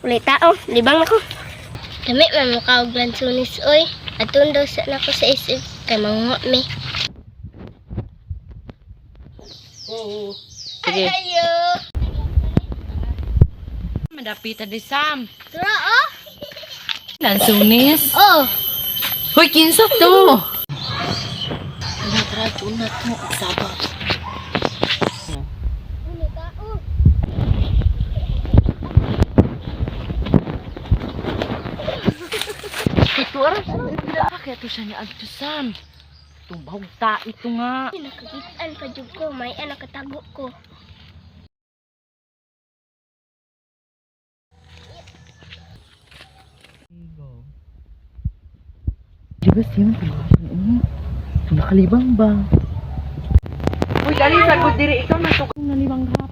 Ulay tao, libang na ko. Dami man mo ka og lansunis oy. Atun daw sa nako sa isip kay manguha mi. Sige. Ayo. Madapita di Sam. Tara oh. Lansunis. Oh. Hoy, kinsa to? Tara, tunat mo. Sabar. Ulay tao. Ito, aras. Kaya to siya ni Agto Sam. Tumbahog ta ito nga. Nakakitaan pa jud ko, may anak katago ko. Di ba siya nakalibang ba? Uy, dali sa good diri ikaw na to. Nalibang ha.